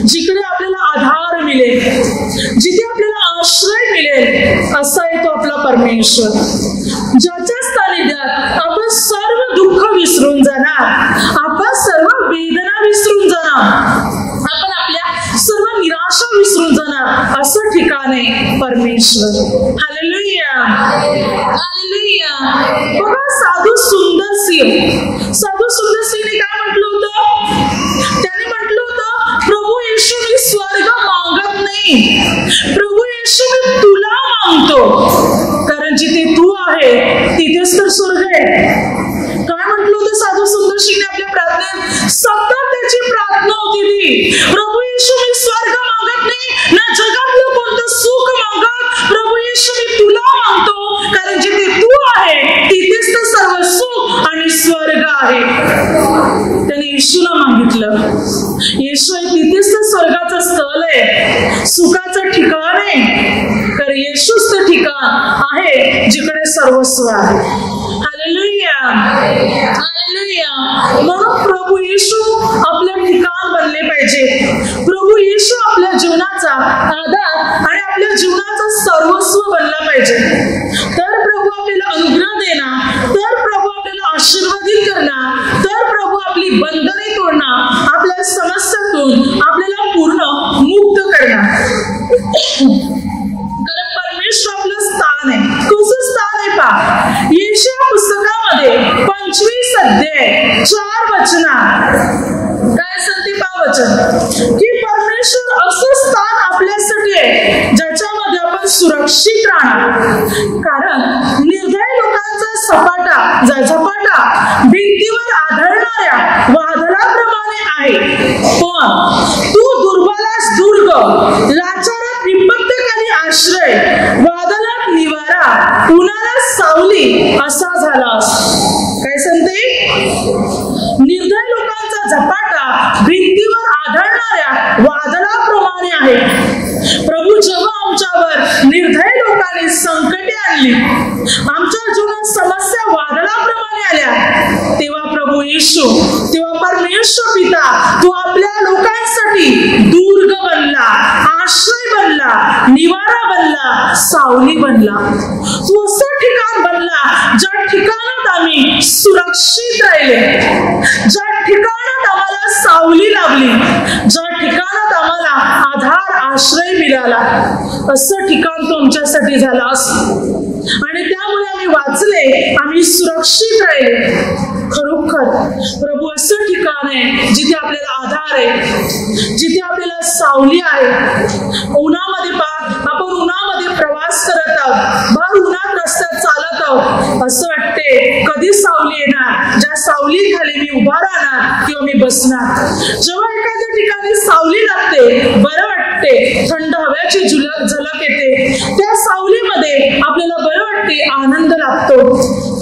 जिकडे आपल्याला आधार मिळेल, जिथे आपल्याला आश्रय मिळेल. असा आहे तो आपला परमेश्वर, ज्याच्या सानिध्यात आपण सर्व दुःख विसरून जाणार, आपण सर्व वेदना विसरून जाणार, आपण आपल्या सर्व निराशा विसरून जाणार. असं ठिकाण आहे परमेश्वर. Hallelujah, hallelujah. बघा, साधू सुंदर सिंहने काय म्हटलं होतं? त्याने म्हटलं होतं, प्रभू येशू, मी स्वर्ग मागत नाही, प्रभू येशू, मी तुला मागतो, कारण जिथे तू आहे तिथेच तर स्वर्ग आहे. काय म्हटलं होतं साधू सुंदर सिंहने आपल्या प्रार्थनेत? सतत त्याची प्रार्थना होती ती, प्रभू येशू, मी स्वर्ग मागत नाही, ना जगातलं कोणतं सुख मागत, प्रभू येशू, मी तुला मागतो, कारण जिथे तू आहे तिथेच तर सर्व सुख आणि स्वर्ग आहे. त्याने येशूला मागितलं. येशू आहे तिथेच तर स्वर्गाचं स्थळ आहे, सुखाचं ठिकाण आहे, कारण येशूच ते ठिकाण आहे जिकडे सर्वस्व आहे. Hallelujah, hallelujah. म्हणून प्रभू येशू आपलं ठिकाण बनले पाहिजे. प्रभू येशू आपल्या जीवनाचा आधार आणि आपल्या जीवनाचं सर्वस्व बनला पाहिजे. तर प्रभू आपल्याला अनुग्रह देणार, तर प्रभू आपल्याला आशीर्वादित करणार, तर प्रभू आपली बंधने तोडणार, आपल्या समस्यातून आपल्याला पूर्ण मुक्त करणार. कारण परमेश्वर आपलं स्थान आहे. कसं स्थान आहे पहा, यशाया पुस्तकामध्ये 25 अध्याय 4 वचनात काय सांगते पहा वचन, की परमेश्वर असं स्थान आपल्यासाठी आहे ज्याच्यामध्ये आपण सुरक्षित राहणार. कारण निर्दय लोकांचा झपाटा भिंतीवर आढळणाऱ्या वादळाप्रमाणे आहे, पण तू दुर्बलास दुर्ग, लाचारात विपत्तीखाली आश्रय, वादळात निवारा, उन्हाळ्यात सावली असा झालास. काय सांगते? निर्दय लोकांचा झपाटा भिंतीवर आढळणाऱ्या वादळाप्रमाणे आहे. प्रभू, जेव्हा आमच्यावर निर्दय लोकांनी संकटे आणली, आमच्या जीवनात समस्या वादळाप्रमाणे आल्या, तेव्हा प्रभू येशू, तेव्हा परमेश्वर पिता, तू आपल्या लोकांसाठी दुर्ग बनला, आश्रय बनला, निवारा बनला, सावली बनला. तू असं ठिकाण बनला ज्या ठिकाणात आम्ही सुरक्षित राहिले, ज्या ठिकाणात आम्हाला सावली लाभली, ज्या ठिकाणात आम्हाला आधार, आश्रय मिळाला. असं ठिकाण तो आमच्यासाठी झालास आणि त्यामुळे आम्ही वाचले, आम्ही सुरक्षित राहिले. खरोखर प्रभू असं ठिकाण आहे जिथे आपल्याला आधार आहे, जिथे आपल्याला सावली आहे. उन्हामध्ये आपण उन्हामध्ये प्रवास करत आहोत, भर उन्हात रस्त्यात चालत आहोत, असं वाटते कधी सावली येणार, ज्या सावली खाली मी उभा राहणार किंवा मी बसणार. जेव्हा एखाद्या ठिकाणी सावली लागते, बरं वाटते, थंड हव्याची झलक येते, त्या सावलीमध्ये आपल्याला बरं वाटते, आनंद लागतो.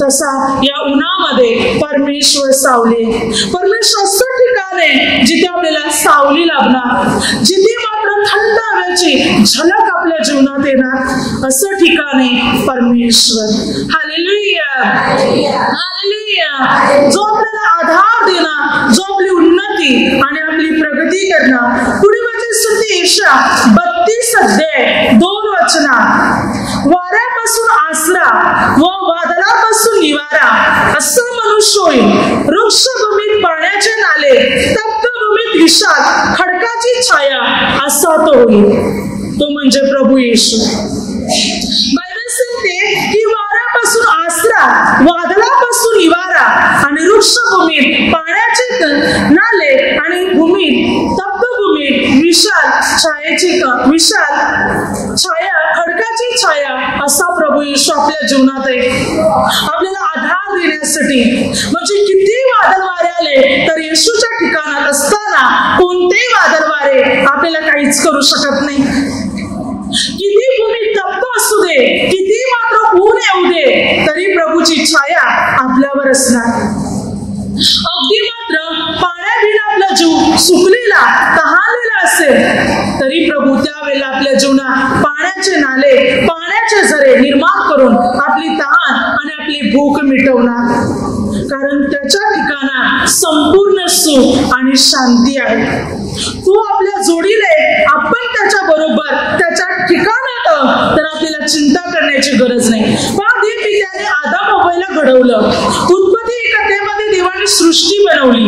तसा या उन्हामध्ये परमेश्वर सावली, परमेश्वर असं ठिकाण आहे जिथे आपल्याला सावली लाभणार, जिथे मात्र थंड हव्याची झलक आपल्या जीवनात येणार. असं ठिकाण आहे परमेश्वर. Hallelujah, hallelujah. जो आपल्याला आधार देणार, जो आपली उन्नती आणि आपली प्रगती करणार. पुढे म्हणजे स्तुती यशा 32 अध्याय 2 वचनात, वाऱ्यापासून आसरा व वादळापासून निवारा असं मनुष्य होईल. वृक्षभूमीत पाण्याचे नाले, तप्त भूमीत विशाल खडकाची छाया असा तो होईल. तो म्हणजे प्रभू येशू. बायबल सांगते की वाऱ्यापासून आसरा, वादळापासून निवारा आणि वृक्षभूमीत पाण्याचे नाले आणि भूमीत, तप्त भूमीत विशाल छाया, खडकाची छाया असा प्रभू येशू आपल्या जीवनात आहे, आपल्याला आधार देण्यासाठी. म्हणजे किती वादळ वारे आले तर येशूच्या ठिकाणात असताना कोणतेही वादळ वारे आपल्याला काहीच करू शकत नाही. किती भूमी तप्त असू दे, किती मात्र ऊन येऊ दे, तरी प्रभूची छाया आपल्यावर बरोबर असणार. अगदी मात्र पाण्याबिना आपला जीव सुकलेला तहानलेला असेल तरी प्रभू त्यावेळेला आपल्या जीवनात पाण्याचे नाले, पाण्याचे झरे निर्माण करून आपली तहान आणि आपली भूक मिटवणार. कारण त्याच्या ठिकाणात संपूर्ण सुख आणि शांती आहे. तो आपल्या जोडीले, आपण त्याच्या बरोबर त्याच्या ठिकाणात तर आपल्याला चिंता करण्याची गरज नाही. पण देवाने आदम हव्वाला घडवलं. उत्पत्ती 1 अध्यायामध्ये देवाने सृष्टी बनवली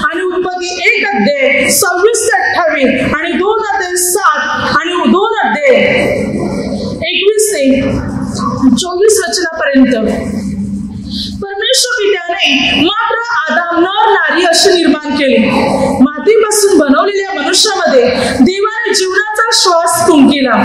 आणि उत्पत्ती 1 अध्याय 26 ते 28 आणि 2 अध्याय 7 आणि 2 अध्याय 21 ते 24 वचनापर्यंत परमेश्वर पित्याने मात्र आदाम नर नारी असे निर्माण केले. मातीपासून बनवलेल्या मनुष्यामध्ये देवाने जीवनाचा श्वास फुंकिला.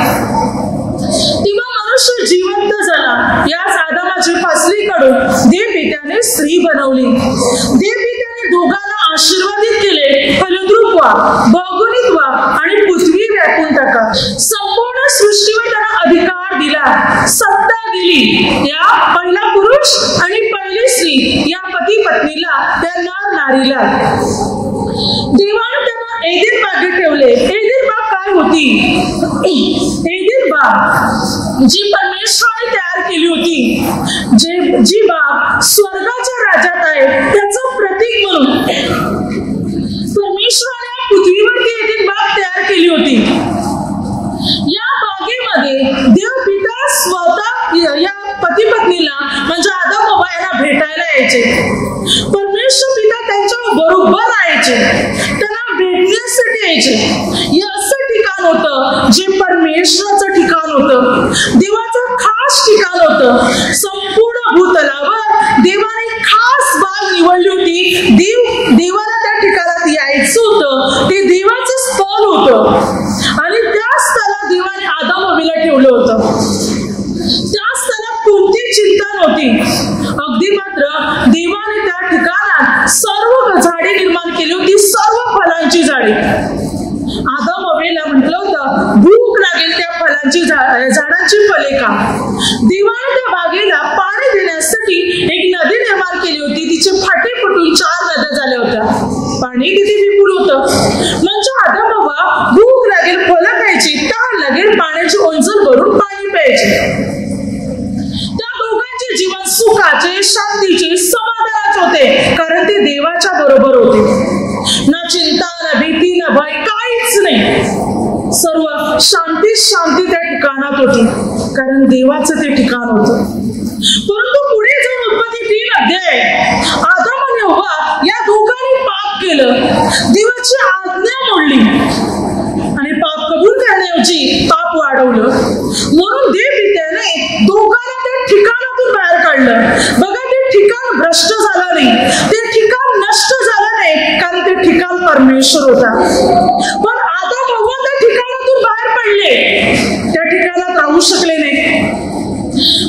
तेव्हा मनुष्य जिवंत झाला. याच आदामाची फासली काढून देव पित्याने स्त्री बनवली. देव पित्याने दोघांना आशीर्वादित केले, फलद्रूप व्हा, बहुगुणित व्हा आणि पृथ्वी व्यापून टाका. संपूर्ण सृष्टीवर त्यांना अधिकार दिला, सत्ता दिली. या पहिला पुरुष आणि पहिली स्त्री या पती पत्नीला, त्या नर नारीला देवाने त्यांना एदेन बागेत ठेवले. एदेन बाग काय होती? एदेन बाग जी परमेश्वराने तयार केली होती, जी बाग स्वर्गाच्या राज्यात आहे, त्याचं प्रतीक म्हणून परमेश्वराने पृथ्वीवरती एदेन बाग तयार केली होती. या बागेमध्ये देव पिता स्वतः या पती पत्नीला म्हणजे आदम हव्वा यांना भेटायला यायचे. परमेश्वर पिता त्यांच्या बरोबर राहायचे, त्यांना भेटण्यासाठी यायचे. हे असं ठिकाण होतं जे परमेश्वराचं ठिकाण होतं, देवाचं खास ठिकाण होतं. संपूर्ण भूतलावर देवाने खास बाग निवडली होती. देवाला त्या ठिकाणात यायचं होतं. ते देवाचं स्थळ होतं आणि त्या स्थळात देवाने आदम हव्वाला ठेवलं होतं. त्या स्थळात कोणती चिंता नव्हती. अगदी मात्र देवाने त्या ठिकाणात सर्व झाडे निर्माण केली होती, सर्व फळांची झाडे. आदम हव्वाला म्हटलं होतं भूक लागेल त्या फळांची झाडांची फळे खा. देवाने त्या बागेला पाणी देण्यासाठी एक नदी निर्माण केली होती. तिचे फाटे फुटून 4 नद्या झाल्या होत्या. पाणी तिथे विपुल होतं. म्हणजे आदम हव्वा भूक लागेल फळं खायची, तहान लागेल पाण्याची ओंजळ भरून पाणी प्यायचे. त्या दोघांचे जीवन सुखाचे, शांतीचे, समाधानाचे होते, कारण ते देवाच्या बरोबर होते. ना चिंता, ना भीती, ना भय, काहीच नाही. सर्व शांती त्या ठिकाणात होती, कारण देवाचं ते ठिकाण होतं. परंतु पुढे जाऊन उत्पत्ती 3 अध्याय आदम आणि हव्वा या दोघांनी पाप केलं, देवाची आज्ञा मोडली आणि पाप कबूल करण्याऐवजी पाप वाढवलं. म्हणून देव पित्याने दोघांना त्या ठिकाणातून बाहेर काढलं. बघा, ते ठिकाण भ्रष्ट झालं नाही, ते ठिकाण नष्ट झालं नाही, कारण ते ठिकाण परमेश्वर होता. पण आदम हव्वा त्या ठिकाणातून बाहेर पडले, त्या ठिकाणात राहू शकले नाही.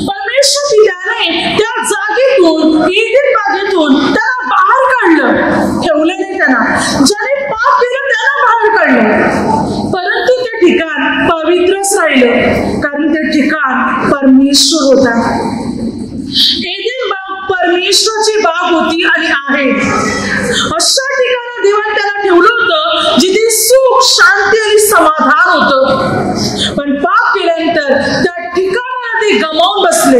परमेश्वर पित्याने त्या जागेतून, एदेन बागेतून त्यांना बाहेर काढलं, ठेवलं नाही. त्यांना ज्याने पाप केलं त्यांना बाहेर काढलं, परंतु ते ठिकाण पवित्रच राहिलं, कारण ते ठिकाण परमेश्वर होता. एदेन बाग परमेश्वराची बाग होती आणि आहे. अशा ठिकाणी देवाने त्याला ठेवलं होतं जिथे सुख, शांती आणि समाधान होतं. पण पाप केल्यानंतर त्या ठिकाणाला ते गमावून बसले.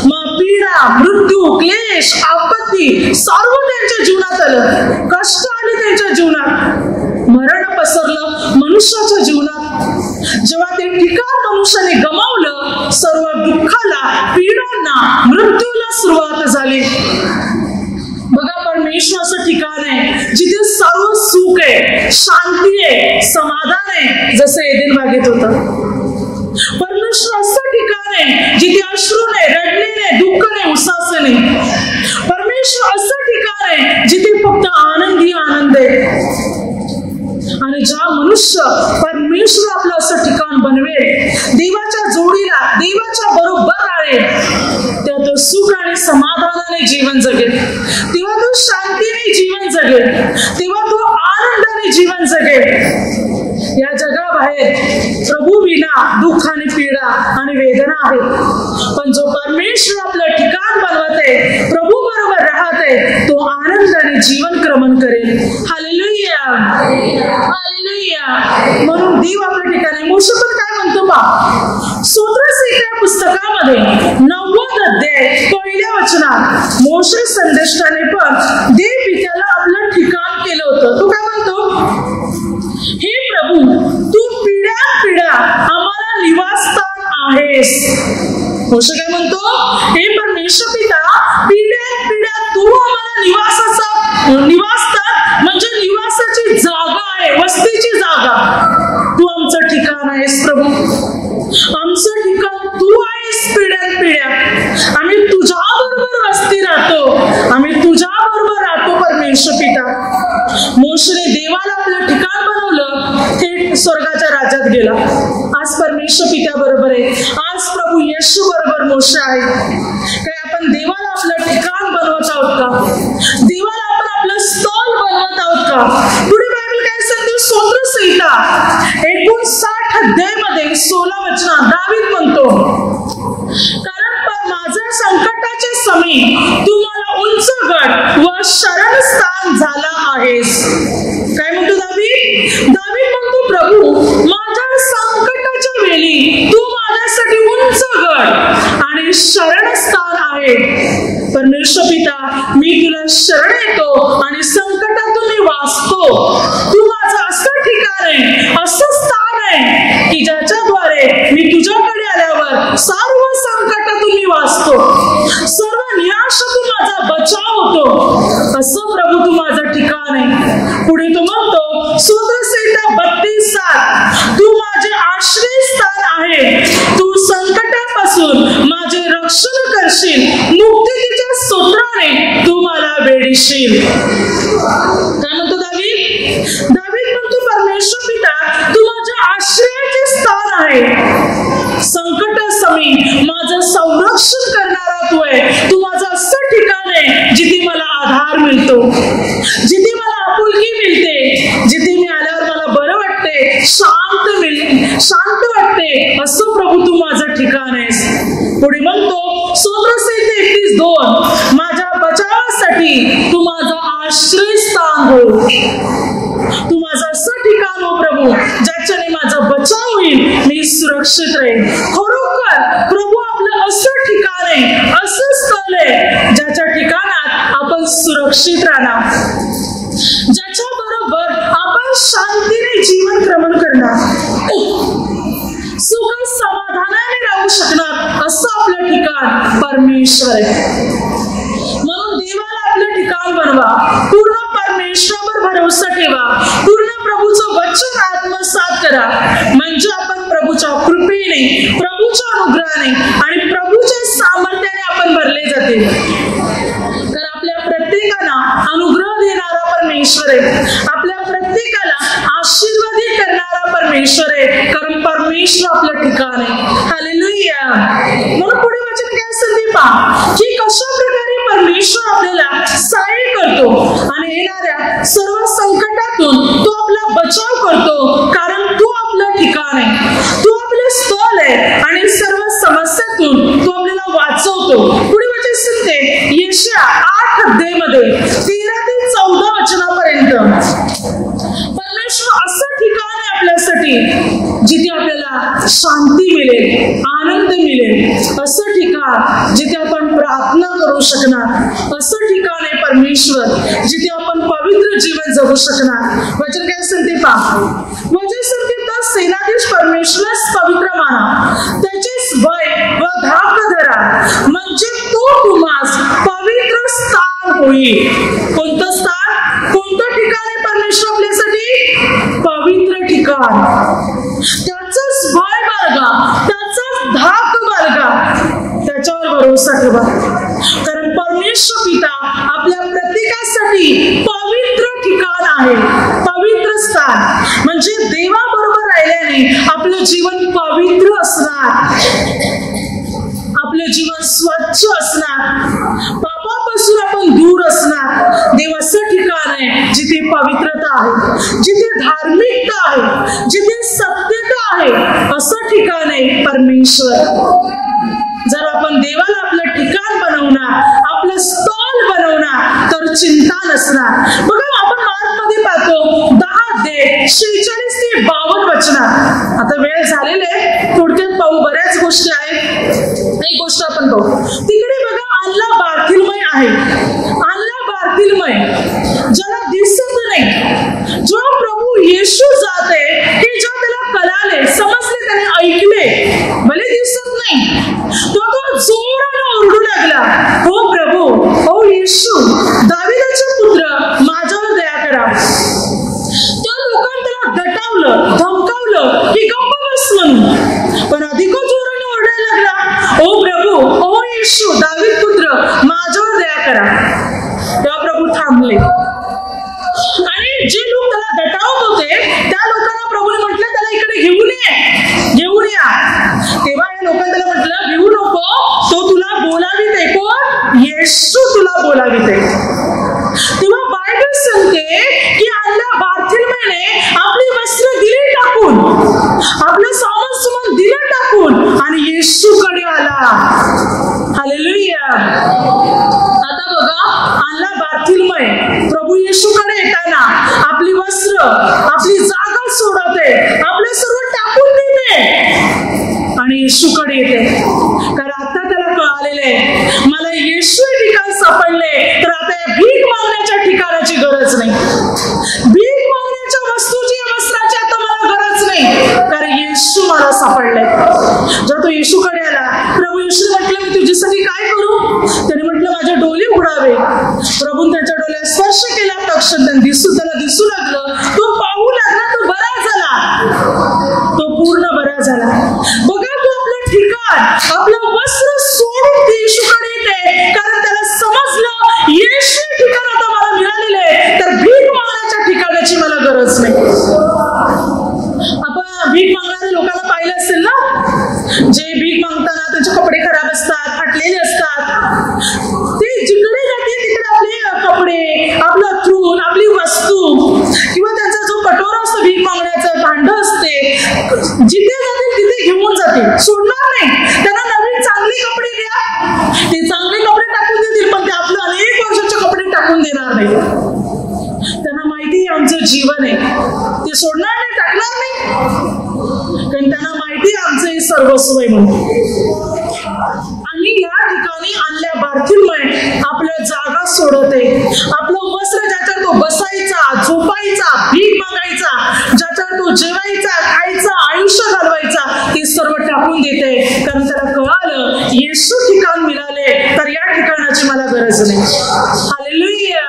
मग पीडा, मृत्यू, क्लेश, आपत्ती सर्व त्यांच्या जीवनात आलं. कष्ट आले त्यांच्या जीवनात, मरण पसरलं मनुष्याच्या जीवनात. जेव्हा ते ठिकाण मनुष्याने गमावलं, सर्व दुःखाला, पीडांना, मृत्यूला सुरुवात झाली. बघा, परमेश्वराचं ठिकाण आहे जिथे सर्व सुख आहे, शांती आहे, समाधान आहे, जसं एदेन बागेत होतं. परमेश्वर असं ठिकाण आहे जिथे अश्रू नाही, रडणे नाही, दुःख नाही, उसास नाही. परमेश्वर असं ठिकाण आहे जिथे फक्त आनंदी आनंद आहे. आणि ज्या मनुष्य परमेश्वर आपलं असं ठिकाण बनवेल, देवाच्या जोडीला, देवाच्या बरोबर राहील, तेव्हा तो सुख आणि समाधानाने जीवन जगेल, तेव्हा तो शांतीने जीवन जगेल, तेव्हा तो आनंदाने जीवन जगेल. या जगाबाहेर प्रभू विना दुःख आणि पीडा आणि वेदना आहेत. पण जो परमेश्वर आपलं ठिकाण बनवत आहे, प्रभू बरोबर आहे तो आनंदाने जीवन क्रमण करेल. Hallelujah, hallelujah. म्हणून देव आपल्या ठिकाणी मोशे पण काय म्हणतो पहा, सूत्रसंहिता पुस्तकामध्ये 9 अध्याय 1 वचनात मोशे संदेष्टाने पण देव पित्याला आपलं ठिकाण केलं होतं. तो काय म्हणतो, हे प्रभू तू पिढ्या आम्हाला निवासस्थान आहेस. मोशे काय म्हणतो, हे परमेश्वर पिता पिढ्या तू आम्हाला निवासस्थान म्हणजे निवासाची जागा आहे, वस्तीची जागा. तू आमचं ठिकाण आहेस प्रभू, आमचं ठिकाण तू आहेस. पिढ्या आम्ही तुझ्या बरोबर वस्ती राहतो, आम्ही तुझ्या बरोबर राहतो परमेश्वर पिता. मोशेने देवाला आपलं ठिकाण बनवलं, थेट स्वर्गाच्या राज्यात गेला. आज परमेश्वर पित्या बरोबर आहे, आज प्रभू येशू बरोबर मोशे आहे. काय आपण देवाला आपलं ठिकाण बनवत आहोत का? देवाला आपण आपलं स्थळ बनवत आहोत का? पुढे बायबल काय सांगते, सूत्रसंहिता 59 अध्यायामध्ये 16 वचनात दावीद म्हणतो, कारण माझ्या संकटाच्या समयी तू मला उंच गड व शरणस्थान झाला आहेस. काय म्हणतो दावीद म्हणतो, प्रभू माझ्या संकटाच्या वेळी तू माझ्यासाठी उंच गड आणि शरणस्थान आहे. परमेश्वर पिता मी तुला शरण येतो आणि संकटातून मी वाचतो. तू माझं असं ठिकाण आहे, असं स्थान आहे की ज्याच्याद्वारे मी तुझ्याकडे आल्यावर सर्व संकटातून मी वाचतो, सर्व निराशातून माझा बचाव होतो. असं प्रभू तू माझं ठिकाण आहे. पुढे तो म्हणतो, सूत्रसंहिता 32:7 तू माझे आश्रयस्थान आहे, तू संकटापासून माझे रक्षण करशील, मुक्तीच्या सूत्राने तू मला वेढीशील. काय म्हणतो दावीद म्हणतो, परमेश्वर पिता तू माझ्या आश्रयाचे स्थान आहे, संकटासमयी माझं संरक्षण करणारा तू आहे. तू माझं असं ठिकाण आहे जिथे मला आधार मिळतो, जिथे मला आपुलकी मिळते, जिथे मी आल्यावर मला बरं वाटते, शांत वाटते. असं प्रभू तू माझं ठिकाण आहेस. पुढे म्हणतो, सूत्रसंहिता 31:2 माझ्या बचावासाठी तू माझा आश्रयस्थान हो. तू माझं असं ठिकाण हो प्रभू ज्याच्याने माझा बचाव होईल, मी सुरक्षित राहील. खरोखर प्रभू आपलं असं ठिकाण आहे, असं स्थळ आहे ज्याच्या ठिकाणात आपण सुरक्षित राहणार, ज्याच्या बरोबर आपण शांतीने जीवन क्रमण करणार, सुख समाधानाने राहू शकणार. असं आपलं ठिकाण परमेश्वर आहे. म्हणून देवाला आपलं ठिकाण बनवा, पूर्ण परमेश्वरावर भरोसा ठेवा, पूर्ण प्रभूचं वचन आत्मसात करा. म्हणजे आपण प्रभूच्या कृपेने, प्रभूच्या अनुग्रहाने आणि प्रभूच्या सामर्थ्याने आपण भरले जाते. तर आपल्या प्रत्येकाला अनुग्रह देणारा परमेश्वर आहे, आपल्या प्रत्येकाला आशीर्वादित करणारा परमेश्वर आहे, कारण परमेश्वर आपलं ठिकाण आहे. हालेलुया. म्हणून पुढे वचन काय सांगते पहा, की कशा प्रकारे परमेश्वर आपल्याला सहाय्य करतो आणि येणाऱ्या सर्व संकटातून तो आपला बचाव करतो, कारण तो आपलं ठिकाण आहे, तो आपलं स्थळ आहे आणि सर्व समस्यातून तो आपल्याला वाचवतो. पुढे वचन सांगते यशाया 8 अध्यायामध्ये 13 ते 14 वचनापर्यंत, परमेश्वर असं ठिकाण आहे आपल्यासाठी जिथे आपल्याला शांती मिळेल, आनंद मिळेल. असं ठिकाण जिथे आपण प्रार्थना करू शकणार, असं ठिकाण आहे परमेश्वर जिथे आपण पवित्र जीवन जगू शकणार. वचन काय सांगते पहा, वचन सांगते तर सेनाधीश परमेश्वरास पवित्र माना, त्याचेच भय व धाक धरा, म्हणजे तो तुम्हास पवित्र स्थान होईल. कोणतं स्थान, कोणतं ठिकाण आहे परमेश्वर आपल्यासाठी? पवित्र ठिकाण. त्याचाच भय बाळगा, त्याचाच धाक बाळगा, त्याच्यावर भरोसा ठेवा, कारण परमेश्वर पिता आपल्या प्रत्येकासाठी पवित्र ठिकाण आहे, पवित्र स्थान. म्हणजे देवाबरोबर राहिल्याने आपलं जीवन पवित्र असणार, आपलं जीवन स्वच्छ असणार, पापापासून आपण दूर असणार. देव असं ठिकाण आहे जिथे पवित्रता आहे, जिथे धार्मिकता आहे, जिथे सत्यता आहे. असं ठिकाण आहे परमेश्वर. जर आपण देवाला आपलं ठिकाण बनवणार, आपलं स्थळ बनवणार, तर चिंता नसणार. बघा आपण मार्कमध्ये पाहतो 10:46 ते 52 वचनात. आता वेळ झालेली आहे, थोडक्यात पाहू, बऱ्याच गोष्टी आहेत. एक गोष्ट आपण पाहू तिकडे बघा, अन्ना बारथिलमय आहे. अन्ना बारथिलमय ज्याला दिसत नाही, जो प्रभू येशू जाते हे जो त्याला कळाले, समजले, त्याने ऐकले, भले दिसत नाही, तो जोराने ओरडू लागला, हो प्रभू, हो येशू, दाविदाचे पुत्र, माझ्यावर दया करा. त्या लोकांनी त्याला दटावलं, धमकावलं की गप्प बस म्हणून, पण अधिक जोराने ओरडायला लागला, ओ प्रभू, ओ येशू, दावीद पुत्र, माझ्यावर दया करा. तेव्हा प्रभू थांबले आणि जे लोक त्याला दटावत होते त्या लोकांना प्रभूने म्हटलं, त्याला इकडे घेऊन या. तेव्हा या लोकांनी त्याला म्हटलं, भिवू नको, तो तुला बोलाविते. कोण? येशू तुला बोलाविते. तेव्हा बायबल सांगते की अन्ना बारथिलमयने आपली वस्त्र दिली टाकून, आपलं सामान सुमान दिलं टाकून आणि येशूकडे आला. हालेलुया. आता बघा, अन्ना बारथिलमय प्रभू येशूकडे येताना आपली वस्त्र, आपली जागा सोडवते, आपलं सर्व टाकून देते आणि येशूकडे येते. कारण आता त्याला कळालेले, मला येशू ठिकाण सापडले, तर आता या भीक मागण्याच्या ठिकाणाची गरज नाही, भीक मागण्याच्या वस्तूची, वस्त्राची आता मला गरज नाही, कारण येशू मला सापडले. जेव्हा तो येशूकडे आला, प्रभू येशूने म्हटलं, मी तुझ्यासाठी काय करू? त्याने म्हटलं, माझे डोळे उघडावे. प्रभूने त्याच्या डोळ्यात स्पर्श केला, तक्षण त्याला दिसू लागलं, तो पाहू लागला, तो बरा झाला, तो पूर्ण बरा झाला. बघा, तो आपलं ठिकाण, आपलं वस्त्र सोडून ते येशूकडे येते, कारण त्याला समजलं, येशू ठिकाण आता मला मिळालेले, तर भीक मागण्याच्या ठिकाणाची मला गरज नाही. आपण भीक मागणाऱ्या लोकांना पाहिलं असेल ना, जे भीक मागताना त्यांचे कपडे खराब असतात, फाटलेले असतात, ते जिकडे जाते तिकडे आपले कपडे, आपलं अथरून, आपली वस्तू किंवा त्यांचा जो कटोरा असतो भीक मागण्याचं, भांड असते, जिथे जातील तिथे घेऊन जातील, सोडणार नाही. त्यांना नवीन चांगले कपडे द्या, ते चांगले कपडे टाकून देतील, पण ते आपलं अनेक वर्षाचे कपडे टाकून देणार नाही. त्यांना माहिती आहे आमचं जीवन आहे, ते सोडणार नाही, टाकणार नाही, कारण त्यांना माहिती आहे आमचं हे सर्वस्व आहे म्हणून. आणि या ठिकाणी अन्ना बारथिलमय आपल्या जागा सोडते, आपलं वस्त्र ज्याच्यावर तो बसायचा, झोपायचा, भीक मागायचा, ज्याच्यावर तो जेवायचा, खायचा, आयुष्य घालवायचा, ते सर्व टाकून देते, कारण त्याला कळालं, येशू ठिकाण मिळाले, तर या ठिकाणाची मला गरज नाही. हालेलुया.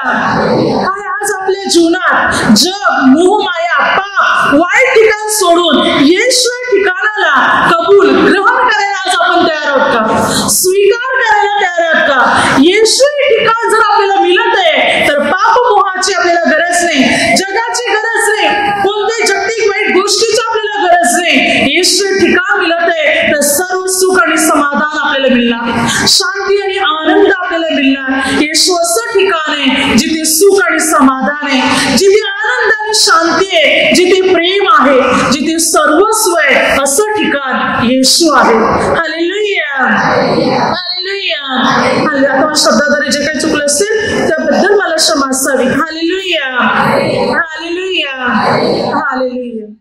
काय आज आपल्या जीवनात जग, मोहमाया, पाप, वाईट ठिकाण सोडून येशू ठिकाणाला कबूल, ग्रहण करायला आज आपण तयार आहोत का? स्वीकार करायला तयार आहोत का? येशू ठिकाण जर आपल्याला मिळत आहे, तर पाप मोहाची आपल्याला गरज नाही, जगाची गरज नाही, कोणत्याही जागतिक वाईट गोष्टीची आपल्याला गरज नाही. येशू ठिकाण मिळत आहे, तर सर्व सुख आणि समाधान आपल्याला मिळणार, शांती आणि आनंद आपल्याला मिळणार. येशू असं ठिकाण आहे जिथे सुख आणि समाधान आहे, जिथे आनंद आणि शांती आहे, जिथे प्रेम आहे, जिथे सर्वस्व आहे, असं ठिकाण येशू आहे. हालेलुया. हालेलुया. आता शब्दाद्वारे जे काही चुकलं असेल त्याबद्दल मला क्षमा असावी. हालेलुया. हालेलुया. हालेलुया.